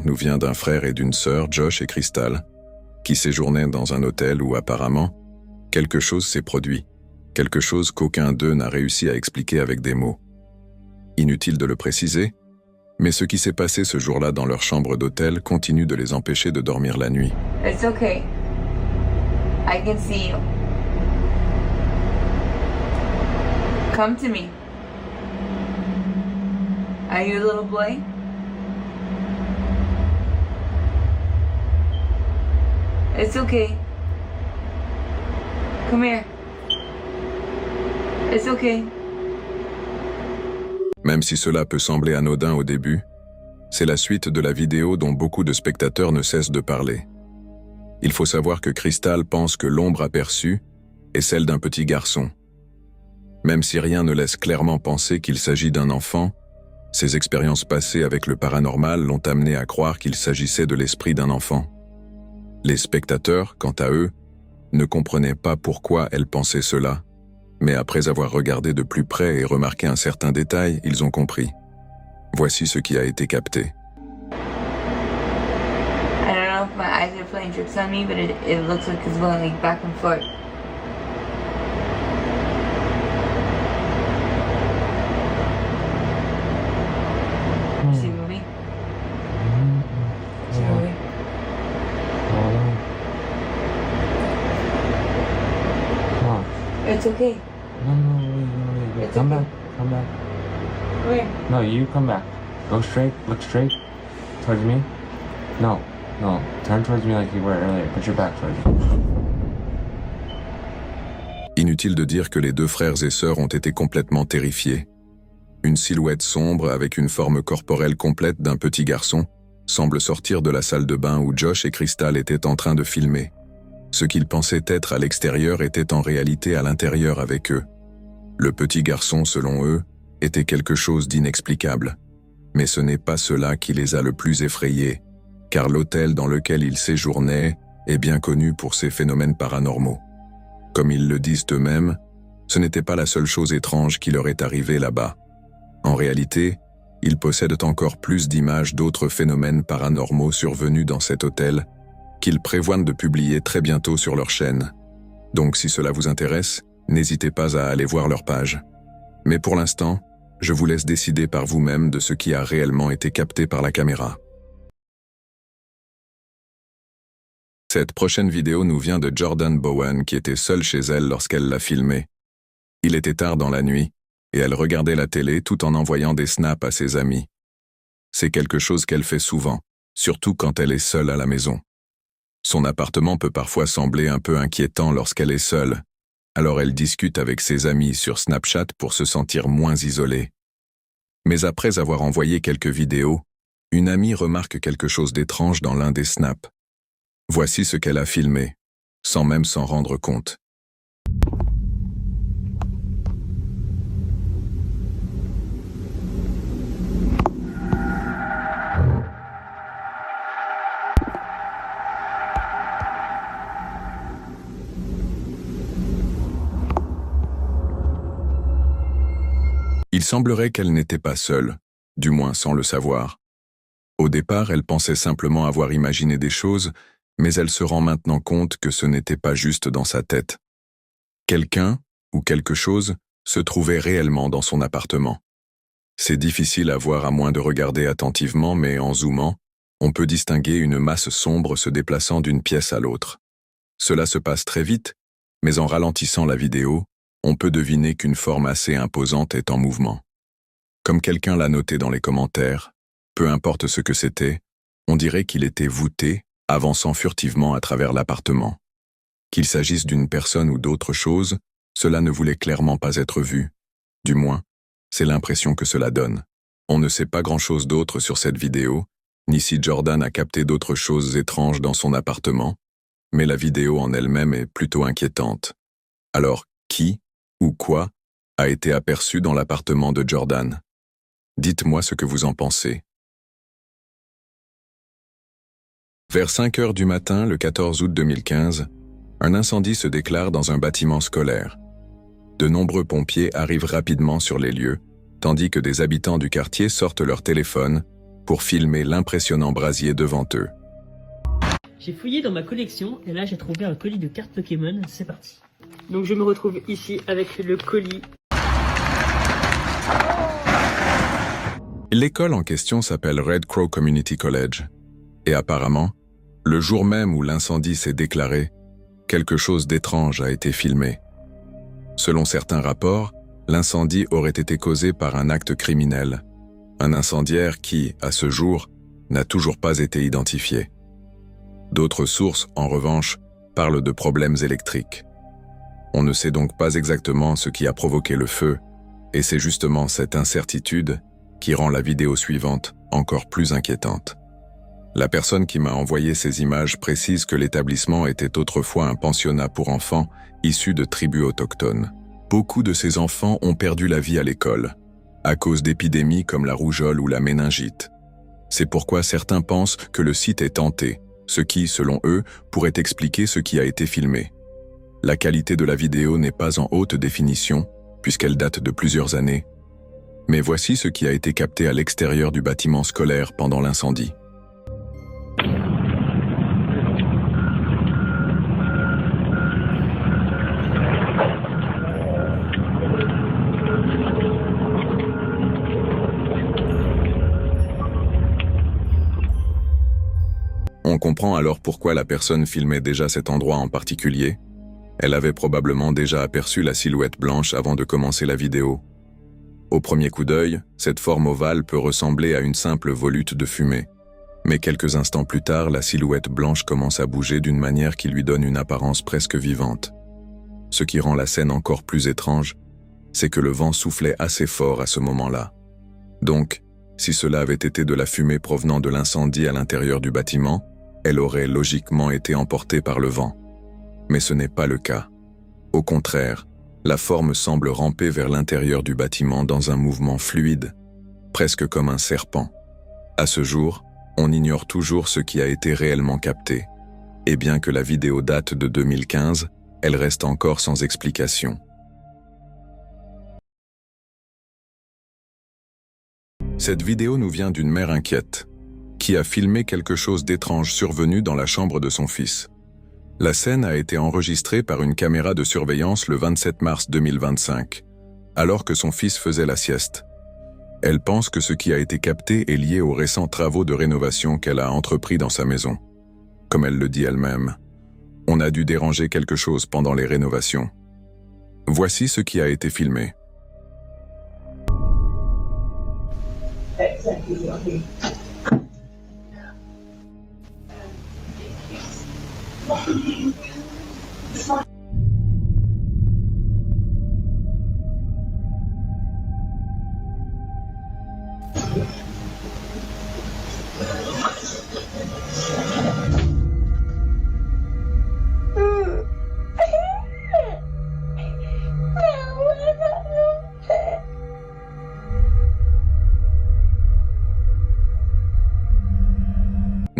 nous vient d'un frère et d'une sœur, Josh et Crystal, qui séjournaient dans un hôtel où apparemment, quelque chose s'est produit, quelque chose qu'aucun d'eux n'a réussi à expliquer avec des mots. Inutile de le préciser, mais ce qui s'est passé ce jour-là dans leur chambre d'hôtel continue de les empêcher de dormir la nuit. It's okay. I can see you. Come to me. Are you a little boy? It's okay. Come here. It's okay. Même si cela peut sembler anodin au début, c'est la suite de la vidéo dont beaucoup de spectateurs ne cessent de parler. Il faut savoir que Crystal pense que l'ombre aperçue est celle d'un petit garçon. Même si rien ne laisse clairement penser qu'il s'agit d'un enfant, ses expériences passées avec le paranormal l'ont amené à croire qu'il s'agissait de l'esprit d'un enfant. Les spectateurs, quant à eux, ne comprenaient pas pourquoi elle pensait cela, mais après avoir regardé de plus près et remarqué un certain détail, ils ont compris. Voici ce qui a été capté. I don't know if my eyes are playing tricks on me, but it looks like it's going like back and forth. You see the movie? See the movie? It's okay. No, It's come okay. back, come back. Where? No, you come back. Go straight, look straight towards me. No, turn towards me like you were earlier. Put your back towards me. Inutile de dire que les deux frères et sœurs ont été complètement terrifiés. Une silhouette sombre avec une forme corporelle complète d'un petit garçon semble sortir de la salle de bain où Josh et Crystal étaient en train de filmer. Ce qu'ils pensaient être à l'extérieur était en réalité à l'intérieur avec eux. Le petit garçon, selon eux, était quelque chose d'inexplicable. Mais ce n'est pas cela qui les a le plus effrayés, car l'hôtel dans lequel ils séjournaient est bien connu pour ses phénomènes paranormaux. Comme ils le disent eux-mêmes, ce n'était pas la seule chose étrange qui leur est arrivée là-bas. En réalité, ils possèdent encore plus d'images d'autres phénomènes paranormaux survenus dans cet hôtel qu'ils prévoient de publier très bientôt sur leur chaîne. Donc si cela vous intéresse, n'hésitez pas à aller voir leur page. Mais pour l'instant, je vous laisse décider par vous-même de ce qui a réellement été capté par la caméra. Cette prochaine vidéo nous vient de Jordan Bowen qui était seule chez elle lorsqu'elle l'a filmée. Il était tard dans la nuit, et elle regardait la télé tout en envoyant des snaps à ses amis. C'est quelque chose qu'elle fait souvent, surtout quand elle est seule à la maison. Son appartement peut parfois sembler un peu inquiétant lorsqu'elle est seule, alors elle discute avec ses amis sur Snapchat pour se sentir moins isolée. Mais après avoir envoyé quelques vidéos, une amie remarque quelque chose d'étrange dans l'un des snaps. Voici ce qu'elle a filmé, sans même s'en rendre compte. Il semblerait qu'elle n'était pas seule, du moins sans le savoir. Au départ, elle pensait simplement avoir imaginé des choses, mais elle se rend maintenant compte que ce n'était pas juste dans sa tête. Quelqu'un, ou quelque chose, se trouvait réellement dans son appartement. C'est difficile à voir à moins de regarder attentivement, mais en zoomant, on peut distinguer une masse sombre se déplaçant d'une pièce à l'autre. Cela se passe très vite, mais en ralentissant la vidéo, on peut deviner qu'une forme assez imposante est en mouvement. Comme quelqu'un l'a noté dans les commentaires, peu importe ce que c'était, on dirait qu'il était voûté, avançant furtivement à travers l'appartement. Qu'il s'agisse d'une personne ou d'autre chose, cela ne voulait clairement pas être vu. Du moins, c'est l'impression que cela donne. On ne sait pas grand-chose d'autre sur cette vidéo, ni si Jordan a capté d'autres choses étranges dans son appartement, mais la vidéo en elle-même est plutôt inquiétante. Alors, qui ou quoi a été aperçu dans l'appartement de Jordan? Dites-moi ce que vous en pensez. Vers 5 heures du matin, le 14 août 2015, un incendie se déclare dans un bâtiment scolaire. De nombreux pompiers arrivent rapidement sur les lieux, tandis que des habitants du quartier sortent leur téléphone pour filmer l'impressionnant brasier devant eux. J'ai fouillé dans ma collection et là j'ai trouvé un colis de cartes Pokémon, c'est parti. Donc je me retrouve ici avec le colis. L'école en question s'appelle Red Crow Community College. Et apparemment, le jour même où l'incendie s'est déclaré, quelque chose d'étrange a été filmé. Selon certains rapports, l'incendie aurait été causé par un acte criminel, un incendiaire qui, à ce jour, n'a toujours pas été identifié. D'autres sources, en revanche, parlent de problèmes électriques. On ne sait donc pas exactement ce qui a provoqué le feu, et c'est justement cette incertitude qui rend la vidéo suivante encore plus inquiétante. La personne qui m'a envoyé ces images précise que l'établissement était autrefois un pensionnat pour enfants issus de tribus autochtones. Beaucoup de ces enfants ont perdu la vie à l'école, à cause d'épidémies comme la rougeole ou la méningite. C'est pourquoi certains pensent que le site est hanté, ce qui, selon eux, pourrait expliquer ce qui a été filmé. La qualité de la vidéo n'est pas en haute définition, puisqu'elle date de plusieurs années. Mais voici ce qui a été capté à l'extérieur du bâtiment scolaire pendant l'incendie. On comprend alors pourquoi la personne filmait déjà cet endroit en particulier. Elle avait probablement déjà aperçu la silhouette blanche avant de commencer la vidéo. Au premier coup d'œil, cette forme ovale peut ressembler à une simple volute de fumée. Mais quelques instants plus tard, la silhouette blanche commence à bouger d'une manière qui lui donne une apparence presque vivante. Ce qui rend la scène encore plus étrange, c'est que le vent soufflait assez fort à ce moment-là. Donc, si cela avait été de la fumée provenant de l'incendie à l'intérieur du bâtiment, elle aurait logiquement été emportée par le vent. Mais ce n'est pas le cas. Au contraire, la forme semble ramper vers l'intérieur du bâtiment dans un mouvement fluide, presque comme un serpent. À ce jour, on ignore toujours ce qui a été réellement capté. Et bien que la vidéo date de 2015, elle reste encore sans explication. Cette vidéo nous vient d'une mère inquiète, qui a filmé quelque chose d'étrange survenu dans la chambre de son fils. La scène a été enregistrée par une caméra de surveillance le 27 mars 2025, alors que son fils faisait la sieste. Elle pense que ce qui a été capté est lié aux récents travaux de rénovation qu'elle a entrepris dans sa maison. Comme elle le dit elle-même, on a dû déranger quelque chose pendant les rénovations. Voici ce qui a été filmé.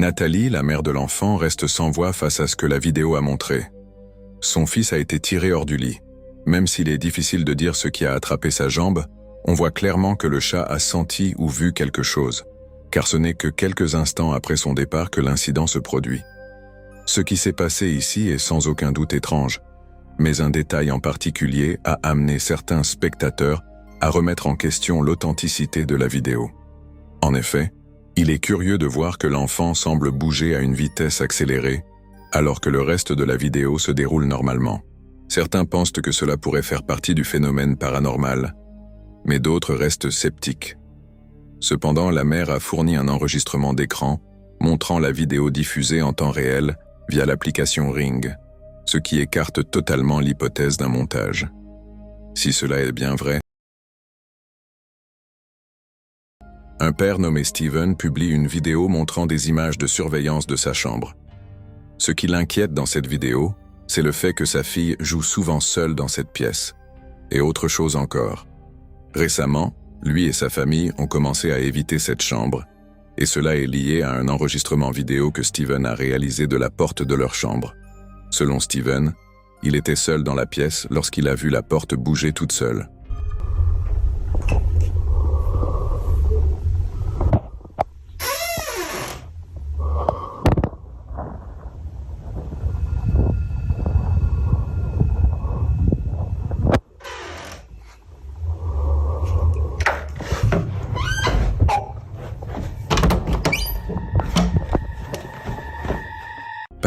Nathalie, la mère de l'enfant, reste sans voix face à ce que la vidéo a montré. Son fils a été tiré hors du lit. Même s'il est difficile de dire ce qui a attrapé sa jambe, on voit clairement que le chat a senti ou vu quelque chose, car ce n'est que quelques instants après son départ que l'incident se produit. Ce qui s'est passé ici est sans aucun doute étrange, mais un détail en particulier a amené certains spectateurs à remettre en question l'authenticité de la vidéo. En effet, il est curieux de voir que l'enfant semble bouger à une vitesse accélérée, alors que le reste de la vidéo se déroule normalement. Certains pensent que cela pourrait faire partie du phénomène paranormal, mais d'autres restent sceptiques. Cependant, la mère a fourni un enregistrement d'écran montrant la vidéo diffusée en temps réel via l'application Ring, ce qui écarte totalement l'hypothèse d'un montage. Si cela est bien vrai, un père nommé Steven publie une vidéo montrant des images de surveillance de sa chambre. Ce qui l'inquiète dans cette vidéo, c'est le fait que sa fille joue souvent seule dans cette pièce. Et autre chose encore. Récemment, lui et sa famille ont commencé à éviter cette chambre, et cela est lié à un enregistrement vidéo que Steven a réalisé de la porte de leur chambre. Selon Steven, il était seul dans la pièce lorsqu'il a vu la porte bouger toute seule.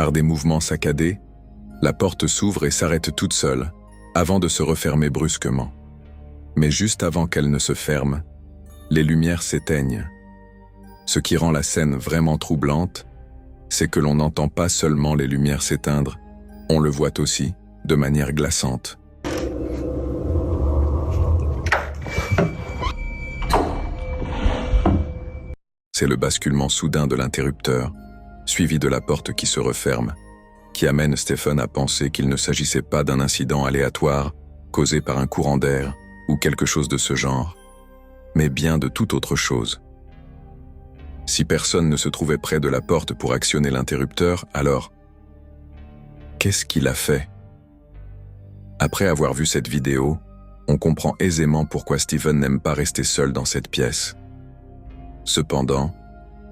Par des mouvements saccadés, la porte s'ouvre et s'arrête toute seule, avant de se refermer brusquement. Mais juste avant qu'elle ne se ferme, les lumières s'éteignent. Ce qui rend la scène vraiment troublante, c'est que l'on n'entend pas seulement les lumières s'éteindre, on le voit aussi, de manière glaçante. C'est le basculement soudain de l'interrupteur, suivi de la porte qui se referme, qui amène Stephen à penser qu'il ne s'agissait pas d'un incident aléatoire, causé par un courant d'air ou quelque chose de ce genre, mais bien de toute autre chose. Si personne ne se trouvait près de la porte pour actionner l'interrupteur, alors, qu'est-ce qu'il a fait? Après avoir vu cette vidéo, on comprend aisément pourquoi Stephen n'aime pas rester seul dans cette pièce. Cependant,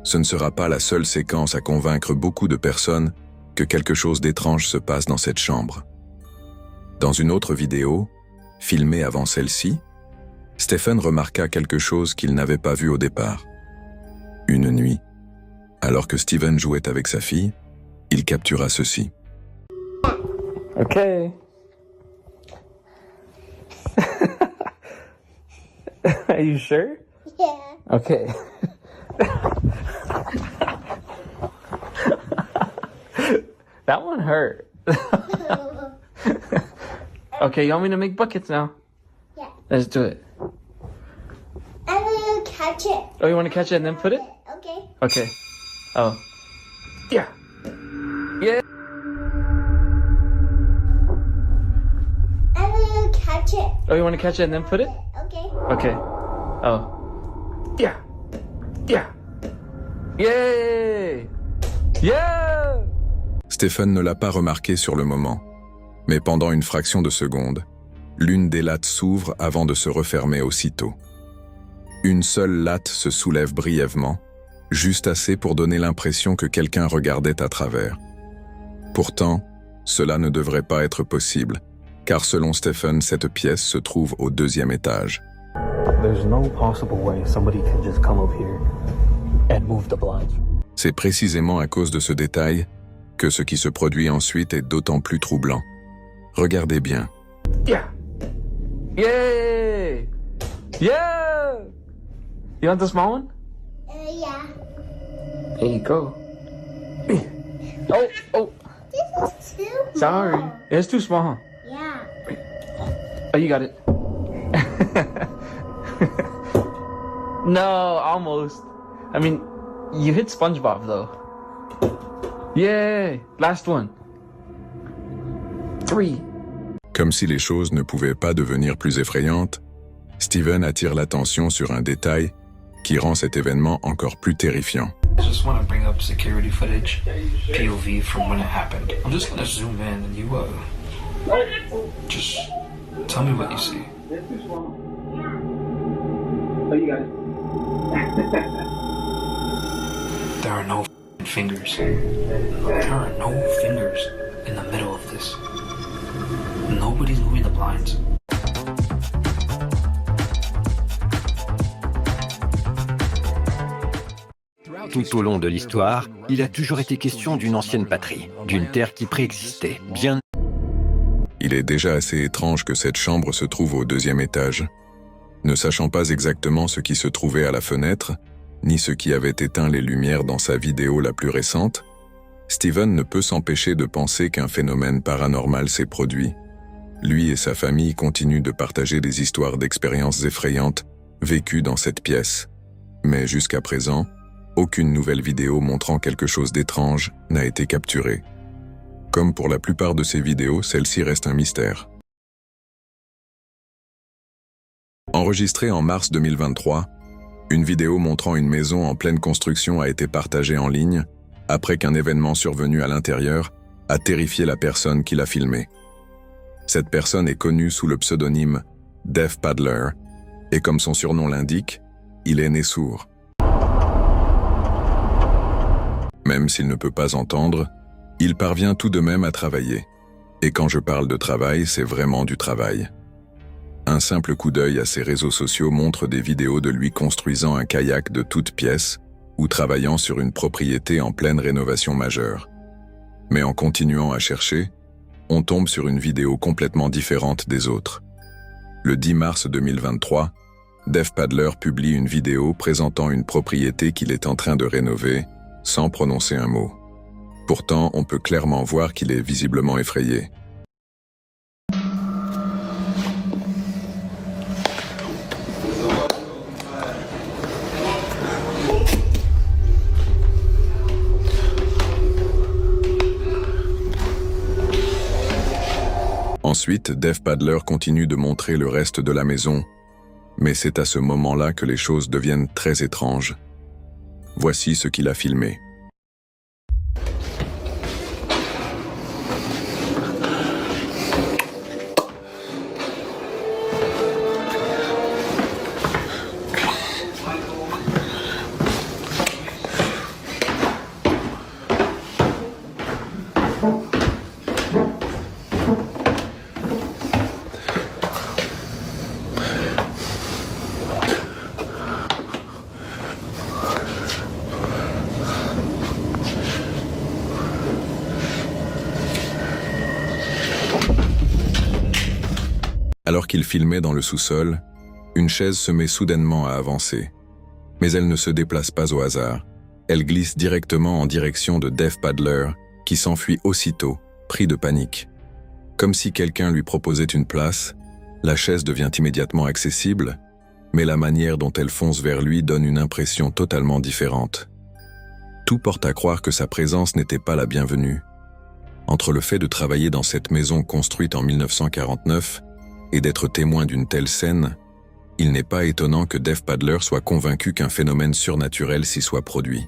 ce ne sera pas la seule séquence à convaincre beaucoup de personnes que quelque chose d'étrange se passe dans cette chambre. Dans une autre vidéo, filmée avant celle-ci, Stephen remarqua quelque chose qu'il n'avait pas vu au départ. Une nuit, alors que Stephen jouait avec sa fille, il captura ceci. Okay. Are you sure? Yeah. Okay. That one hurt. Okay, you want me to make buckets now? Yeah. Let's do it. I'm gonna catch it. Oh, you want to catch it and then put it? Okay. Okay. Oh. Yeah. Yeah. I'm gonna catch it. Oh, you want to catch it and then put it? Okay. Okay. Oh. Yeah. Yeah. Yay! Yeah! Stephen ne l'a pas remarqué sur le moment, mais pendant une fraction de seconde, l'une des lattes s'ouvre avant de se refermer aussitôt. Une seule latte se soulève brièvement, juste assez pour donner l'impression que quelqu'un regardait à travers. Pourtant, cela ne devrait pas être possible, car selon Stephen, cette pièce se trouve au 2e étage. There's no possible way somebody can just come up here and move the blinds. C'est précisément à cause de ce détail que ce qui se produit ensuite est d'autant plus troublant. Regardez bien. Yeah. Yay! Yeah! You want the small one? Yeah. Here you go. Oh, oh, This is too sorry. small. It's too small. Yeah. Oh, you got it. No, almost. I mean, you hit SpongeBob though. Yay! Last one. 3. Comme si les choses ne pouvaient pas devenir plus effrayantes, Stephen attire l'attention sur un détail qui rend cet événement encore plus terrifiant. I just want to bring up security footage, POV from when it happened. I'm just gonna zoom in and you just tell me what you see. Oh, you got it. There are no fingers. There are no fingers in the middle of this. Nobody's moving the blinds. Tout au long de l'histoire, il a toujours été question d'une ancienne patrie, d'une terre qui préexistait, bien. Il est déjà assez étrange que cette chambre se trouve au 2e étage. Ne sachant pas exactement ce qui se trouvait à la fenêtre, ni ce qui avait éteint les lumières dans sa vidéo la plus récente, Stephen ne peut s'empêcher de penser qu'un phénomène paranormal s'est produit. Lui et sa famille continuent de partager des histoires d'expériences effrayantes vécues dans cette pièce. Mais jusqu'à présent, aucune nouvelle vidéo montrant quelque chose d'étrange n'a été capturée. Comme pour la plupart de ces vidéos, celle-ci reste un mystère. Enregistrée en mars 2023, une vidéo montrant une maison en pleine construction a été partagée en ligne après qu'un événement survenu à l'intérieur a terrifié la personne qui l'a filmée. Cette personne est connue sous le pseudonyme Deaf Paddler et comme son surnom l'indique, il est né sourd. Même s'il ne peut pas entendre, il parvient tout de même à travailler. Et quand je parle de travail, c'est vraiment du travail. Un simple coup d'œil à ses réseaux sociaux montre des vidéos de lui construisant un kayak de toutes pièces ou travaillant sur une propriété en pleine rénovation majeure. Mais en continuant à chercher, on tombe sur une vidéo complètement différente des autres. Le 10 mars 2023, Dave Padler publie une vidéo présentant une propriété qu'il est en train de rénover, sans prononcer un mot. Pourtant, on peut clairement voir qu'il est visiblement effrayé. Ensuite, Dave Padler continue de montrer le reste de la maison, mais c'est à ce moment-là que les choses deviennent très étranges. Voici ce qu'il a filmé. Alors qu'il filmait dans le sous-sol, une chaise se met soudainement à avancer. Mais elle ne se déplace pas au hasard. Elle glisse directement en direction de Dave Padler, qui s'enfuit aussitôt, pris de panique. Comme si quelqu'un lui proposait une place, la chaise devient immédiatement accessible, mais la manière dont elle fonce vers lui donne une impression totalement différente. Tout porte à croire que sa présence n'était pas la bienvenue. Entre le fait de travailler dans cette maison construite en 1949 et d'être témoin d'une telle scène, il n'est pas étonnant que Dave Padler soit convaincu qu'un phénomène surnaturel s'y soit produit.